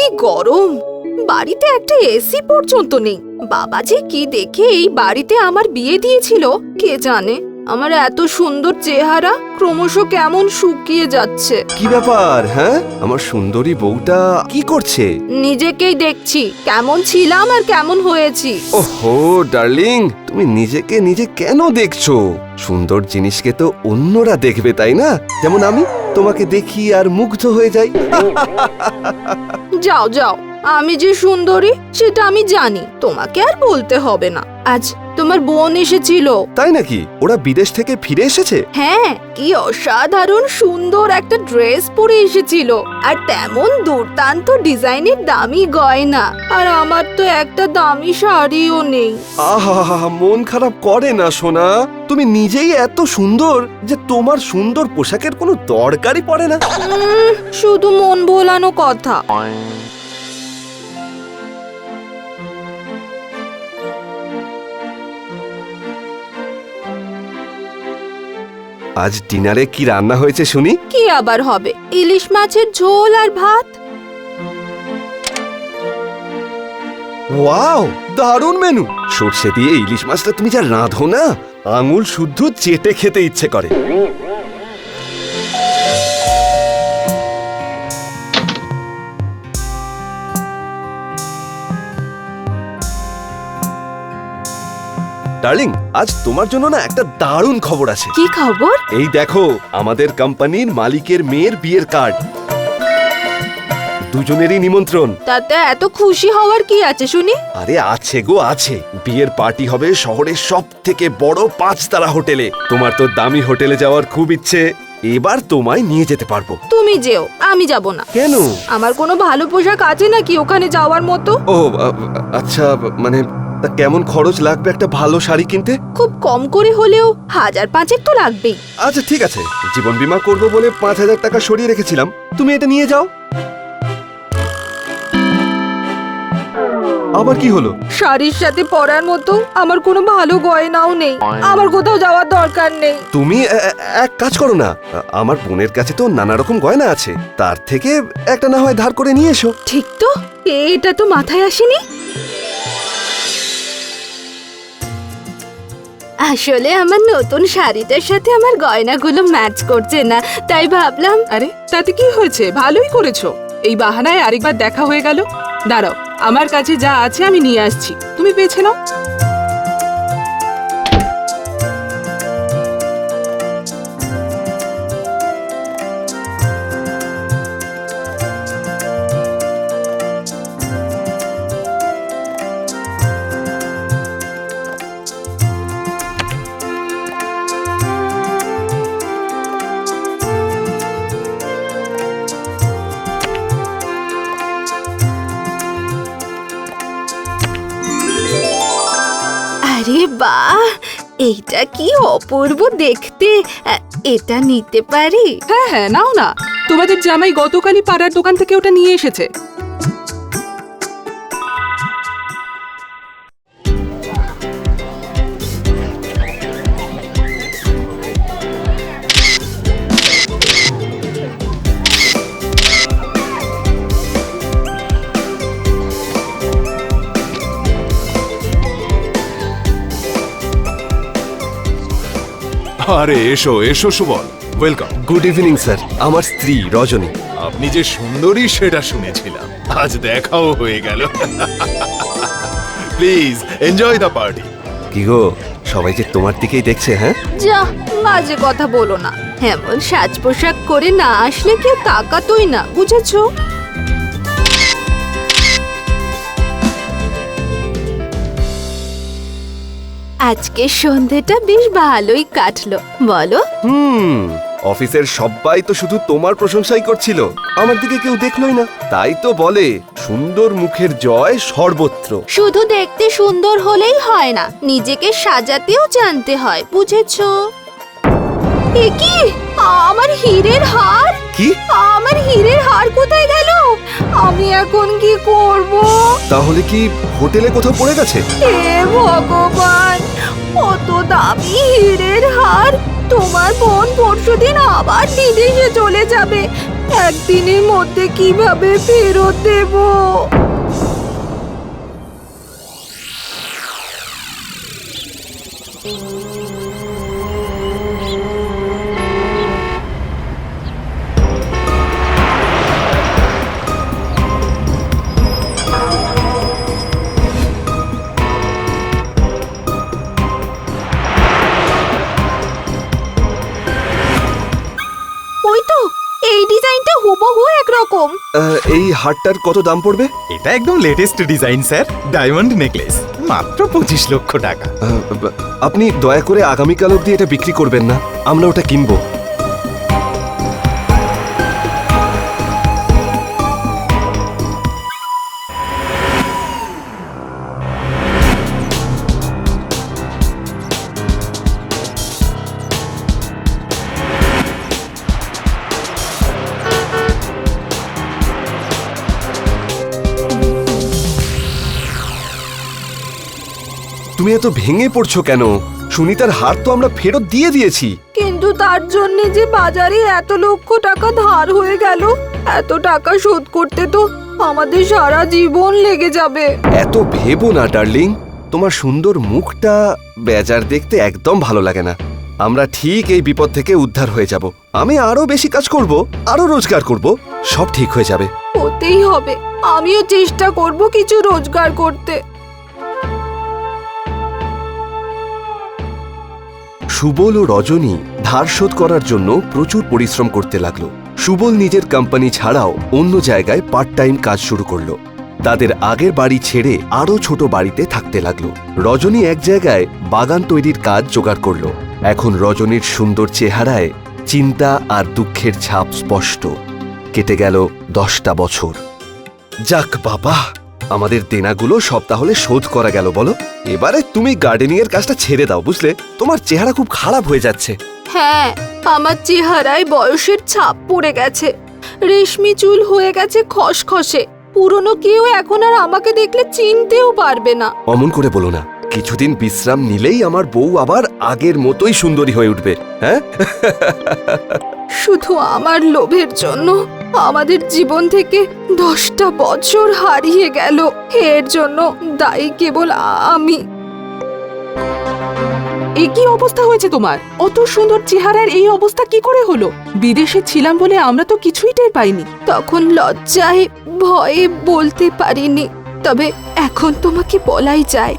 কি গরম, বাড়িতে একটা এসি পর্যন্ত নেই। বাবা যে কি দেখে এই বাড়িতে আমার বিয়ে দিয়েছিল কে জানে। আমার এত সুন্দর চেহারা ক্রমশ কেমন শুকিয়ে যাচ্ছে। কি ব্যাপার? হ্যাঁ, আমার সুন্দরী বউটা কি করছে? নিজেকেই দেখছি কেমন ছিলাম আর কেমন হয়েছি। ওহো ডার্লিং, তুমি নিজেকে নিজে কেন দেখছো? সুন্দর জিনিসকে তো অন্যরা দেখবে, তাই না? যেমন আমি তোমাকে দেখি আর মুগ্ধ হয়ে যাই। যাও যাও, আমি যে সুন্দরী সেটা আমি জানি, তোমাকে আর বলতে হবে না। আজ তোমার বোন এসেছিল। তাই নাকি? ওরা বিদেশ থেকে ফিরে এসেছে? হ্যাঁ, কি অসাধারণ সুন্দর একটা ড্রেস পরে এসেছিল, আর তেমন দুর্দান্ত ডিজাইনের দামি গয়না। আর আমার তো একটা দামি শাড়িও নেই। আহা, মন খারাপ করে না সোনা। তুমি নিজেই এত সুন্দর যে তোমার সুন্দর পোশাকের কোনো দরকারই পড়ে না। শুধু মন ভোলানো কথা। আজ ডিনারে কি রান্না হয়েছে শুনি? কি আবার হবে, ইলিশ মাছের ঝোল আর ভাত। ওয়াও, দারুণ মেনু। সর্ষে দিয়ে ইলিশ মাছটা তুমি যা রাঁধো না, আঙুল শুদ্ধ চেটে খেতে ইচ্ছে করে। ডার্লিং, আজ তোমার জন্য না একটা দারুণ খবর আছে। কি খবর? এই দেখো, আমাদের কোম্পানির মালিকের মেয়ের বিয়ের কার্ড। দুজনেরই নিমন্ত্রণ। তাতে এত খুশি হওয়ার কি আছে শুনি? আরে আছে গো আছে। বিয়ের পার্টি হবে শহরের সব থেকে বড় 5 তারা হোটেলে। তোমার তো দামি হোটেলে যাওয়ার খুব ইচ্ছে, এবার তোমায় নিয়ে যেতে পারবো। তুমি যেও, আমি যাব না। কেন? আমার কোনো ভালো পোশাক আছে নাকি ওখানে যাওয়ার মতো? ও আচ্ছা, মানে তা কেমন খরচ লাগবে একটা ভালো শাড়ি কিনতে? খুব কম করে হলেও 1000-5 তো লাগবেই। আচ্ছা ঠিক আছে, জীবন বীমা করবো বলে 5000 টাকা সরিয়ে রেখেছিলাম, তুমি এটা নিয়ে যাও। আবার কি হলো? শাড়ির সাথে পরার মতো আমার কোনো ভালো গয়নাও নেই। আমার কোথাও যাওয়ার দরকার নেই। তুমি এক কাজ করো না, আমার বোনের কাছে তো নানা রকম গয়না আছে, তার থেকে একটা না হয় ধার করে নিয়ে এসো। ঠিক তো, এটা তো মাথায় আসেনি। আসলে আমার নতুন শাড়িটার সাথে আমার গয়নাগুলো ম্যাচ করছে না, তাই ভাবলাম। আরে তাতে কি হয়েছে, ভালোই করেছো। এই বাহানায় আরেকবার দেখা হয়ে গেল। দাঁড়াও, আমার কাছে যা আছে আমি নিয়ে আসছি, তুমি বেছে নাও। আরে বাহ, এইটা কি অপূর্ব দেখতে। এটা নিতে পারি? হ্যাঁ হ্যাঁ, নাও না। তোমাদের জামাই গতকালই পাড়ার দোকান থেকে ওটা নিয়ে এসেছে। আরে এসো এসো Subal, welcome. Good evening sir, আমার স্ত্রী রজনী। আপনি যে সুন্দরী সেটা শুনেছিলাম, আজ দেখাও হয়ে গেল। Please enjoy the party. কি গো, সবাই যে তোমার দিকেই দেখছে? হ্যাঁ, যা বাজে কথা বলো না। এমন সাজ পোশাক করে না আসলে কেউ তাকাতোই না, বুঝেছো? আজকে সন্ধেটা বেশ ভালোই কাটলো, বলো? অফিসের সবাই তো শুধু তোমার প্রশংসাই করছিল, আমার দিকে কেউ দেখলোই না। তাই তো বলে সুন্দর মুখের জয় সর্বত্র। শুধু দেখতে সুন্দর হলেই হয় না, নিজেকে সাজাতেও জানতে হয়, বুঝেছো? এ কি, আমার হীরের হার! কি? আমার হীরের হার কোথায় গেল? আমি এখন কি করব? তাহলে কি হোটেলে কোথাও পড়ে গেছে? হে ভগবান, কত দামি হীরের হার! তোমার বোন পরশুদিন আবার বিদেশে চলে যাবে, একদিনের মধ্যে কিভাবে ফেরত দেব? ওই তো, এই ডিজাইনটা হুবহু একরকম। এই হারটার কত দাম পড়বে? এটা একদম latest design sir, diamond necklace, মাত্র 25 লক্ষ টাকা। আপনি দয়া করে আগামীকাল অবধি এটা বিক্রি করবেন না, আমরা ওটা কিনবো। তুমি এত ভেঙে পড়ছো কেন? সুনিতার হার তো আমরা ফেরত দিয়ে দিয়েছি। কিন্তু তার জন্য যে বাজারে এত লক্ষ টাকা ধার হয়ে গেল, এত টাকা শোধ করতে তো আমাদের সারা জীবন লেগে যাবে। এত ভেবো না ডার্লিং, তোমার সুন্দর মুখটা বেজার দেখতে একদম ভালো লাগে না। আমরা ঠিক এই বিপদ থেকে উদ্ধার হয়ে যাব। আমি আরো বেশি কাজ করব, আরো রোজগার করব, সব ঠিক হয়ে যাবে। হতেই হবে, আমিও চেষ্টা করব কিছু রোজগার করতে। সুবল ও রজনী ধার শোধ করার জন্য প্রচুর পরিশ্রম করতে লাগলো। সুবল নিজের কোম্পানি ছাড়াও অন্য জায়গায় পার্ট টাইম কাজ শুরু করলো। তাদের আগের বাড়ি ছেড়ে আরো ছোট বাড়িতে থাকতে লাগলো। রজনী এক জায়গায় বাগান তৈরির কাজ জোগাড় করলো। এখন রজনীর সুন্দর চেহারায় চিন্তা আর দুঃখের ছাপ স্পষ্ট। কেটে গেল 10টা বছর। যাক বাবা, আমাদের দেনাগুলো সব তাহলে শোধ করা গেল। বলো, এবারে তুমি গার্ডেনিং এর কাজটা ছেড়ে দাও, বুঝলে? তোমার চেহারা খুব খারাপ হয়ে যাচ্ছে। হ্যাঁ, আমার চেহারায় বয়সের ছাপ পড়ে গেছে, রেশমি চুল হয়ে গেছে খসখসে। পুরনো কেউ এখন আর আমাকে দেখলে চিনতেও পারবে না। অমন করে বলো না, কিছুদিন বিশ্রাম নিলেই আমার বউ আবার আগের মতোই সুন্দরী হয়ে উঠবে। হ্যাঁ, শুধু আমার লোভের জন্য আমাদের জীবন থেকে 10টা বছর হারিয়ে গেল। এর জন্য দায়ী কেবল আমি। এই কি অবস্থা হয়েছে তোমার? অত সুন্দর চেহারার এই অবস্থা কি করে হলো? বিদেশে ছিলাম বলে আমরা তো কিছুই টের পাইনি। তখন লজ্জায় ভয়ে বলতে পারিনি, তবে এখন তোমাকে বলাই যায়।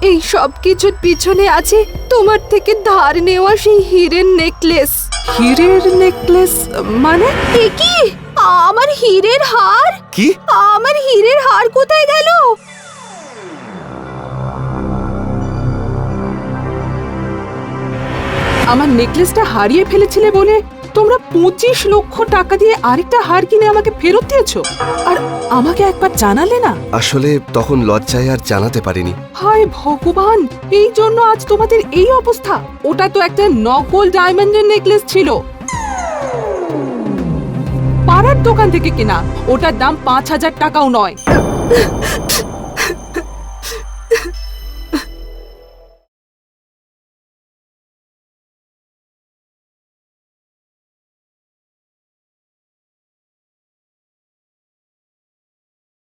এই সব কিছুর পিছনে আছে তোমার থেকে ধার নেওয়া সেই হীরের নেকলেস। হীরের নেকলেস মানে? এ কি? আমার হীরের হার? কি? আমার হীরের হার কোথায় গেল? আমার নেকলেসটা হারিয়ে ফেলেছিলে বলে তোমরা 25 লক্ষ টাকা দিয়ে আরেকটা হার কিনে আমাকে ফেরত দিয়েছো, আর আমাকে একবার জানালে না? আসলে তখন লজ্জায় আর জানাতে পারিনি। হায় ভগবান, এই জন্য আজ তোমাদের এই অবস্থা। ওটা তো একটা নকল ডায়মন্ডের নেকলেস ছিল, পাড়ার দোকান থেকে কেনা। ওটার দাম 5000 টাকাও নয়।